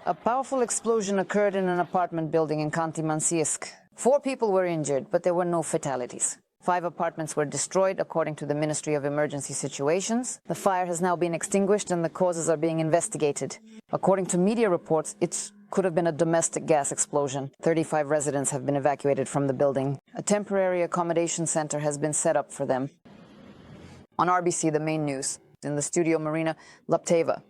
A powerful explosion occurred in an apartment building in Khanty-Mansiysk. 4 people were injured, but there were no fatalities. 5 apartments were destroyed, according to the Ministry of Emergency Situations. The fire has now been extinguished and the causes are being investigated. According to media reports, it could have been a domestic gas explosion. 35 residents have been evacuated from the building. A temporary accommodation center has been set up for them. On RBC, the main news. In the studio, Marina Lapteva.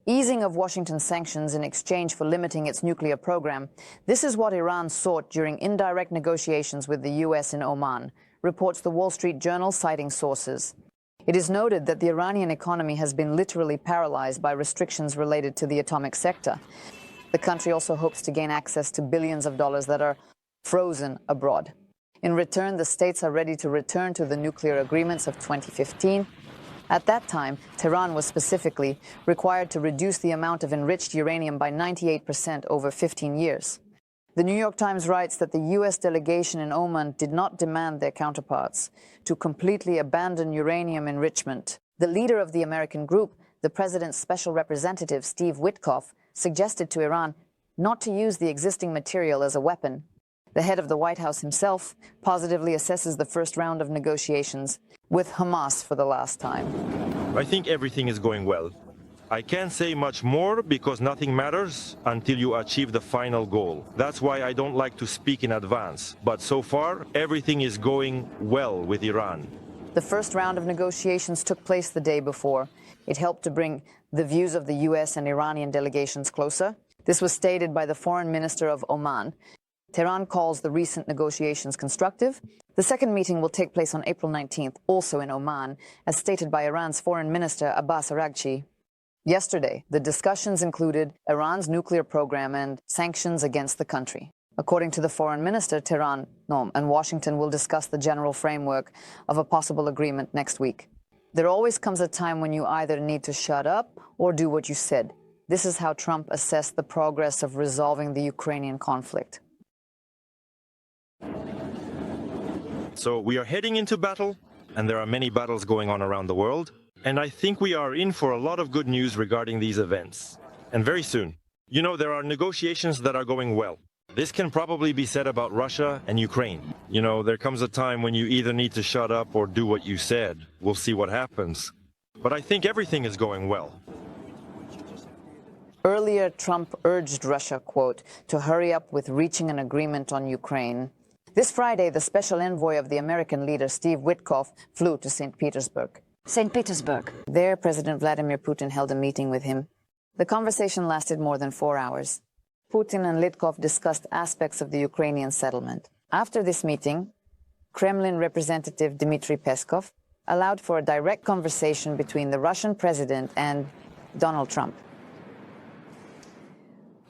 Easing of Washington's sanctions in exchange for limiting its nuclear program. This is what Iran sought during indirect negotiations with the U.S. in Oman, reports the Wall Street Journal, citing sources. It is noted that the Iranian economy has been literally paralyzed by restrictions related to the atomic sector. The country also hopes to gain access to billions of dollars that are frozen abroad. In return, the states are ready to return to the nuclear agreements of 2015. At that time, Tehran was specifically required to reduce the amount of enriched uranium by 98% over 15 years. The New York Times writes that the U.S. delegation in Oman did not demand their counterparts to completely abandon uranium enrichment. The leader of the American group, the president's special representative, Steve Witkoff, suggested to Iran not to use the existing material as a weapon. The head of the White House himself positively assesses the first round of negotiations with Hamas for the last time. I think everything is going well. I can't say much more because nothing matters until you achieve the final goal. That's why I don't like to speak in advance. But so far, everything is going well with Iran. The first round of negotiations took place the day before. It helped to bring the views of the U.S. and Iranian delegations closer. This was stated by the foreign minister of Oman. Tehran calls the recent negotiations constructive. The second meeting will take place on April 19th, also in Oman, as stated by Iran's foreign minister Abbas Araghchi. Yesterday, the discussions included Iran's nuclear program and sanctions against the country. According to the foreign minister, Tehran and Washington will discuss the general framework of a possible agreement next week. There always comes a time when you either need to shut up or do what you said. This is how Trump assessed the progress of resolving the Ukrainian conflict. So we are heading into battle, and there are many battles going on around the world. And I think we are in for a lot of good news regarding these events. And very soon. You know, there are negotiations that are going well. This can probably be said about Russia and Ukraine. You know, there comes a time when you either need to shut up or do what you said. We'll see what happens. But I think everything is going well. Earlier, Trump urged Russia, quote, to hurry up with reaching an agreement on Ukraine. This Friday, the special envoy of the American leader, Steve Witkoff, flew to St. Petersburg. St. Petersburg. There, President Vladimir Putin held a meeting with him. The conversation lasted more than 4 hours. Putin and Witkoff discussed aspects of the Ukrainian settlement. After this meeting, Kremlin representative Dmitry Peskov allowed for a direct conversation between the Russian president and Donald Trump.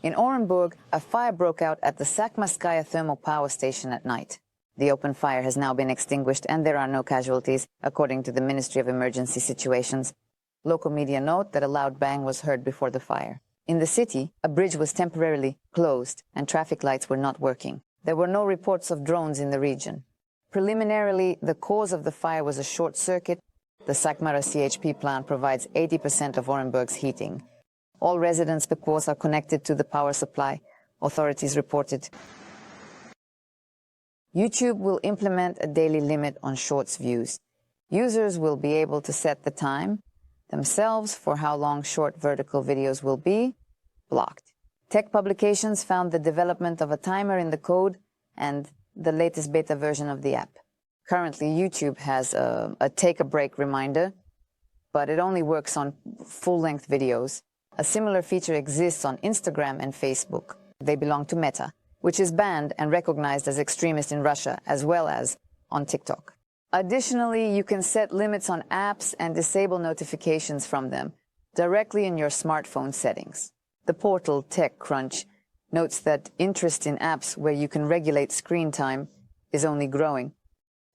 In Orenburg, a fire broke out at the Sakhmaskaya thermal power station at night. The open fire has now been extinguished and there are no casualties, according to the Ministry of Emergency Situations. Local media note that a loud bang was heard before the fire. In the city, a bridge was temporarily closed and traffic lights were not working. There were no reports of drones in the region. Preliminarily, the cause of the fire was a short circuit. The Sakhmara CHP plant provides 80% of Orenburg's heating. All residents' Pequos are connected to the power supply, authorities reported. YouTube will implement a daily limit on shorts views. Users will be able to set the time themselves for how long short vertical videos will be blocked. Tech publications found the development of a timer in the code and the latest beta version of the app. Currently, YouTube has a take-a-break reminder, but it only works on full-length videos. A similar feature exists on Instagram and Facebook. They belong to Meta, which is banned and recognized as extremist in Russia, as well as on TikTok. Additionally, you can set limits on apps and disable notifications from them directly in your smartphone settings. The portal TechCrunch notes that interest in apps where you can regulate screen time is only growing.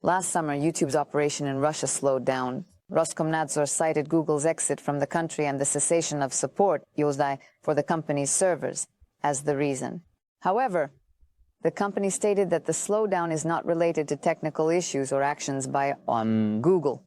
Last summer, YouTube's operation in Russia slowed down. Roskomnadzor cited Google's exit from the country and the cessation of support for the company's servers as the reason. However, the company stated that the slowdown is not related to technical issues or actions by Google.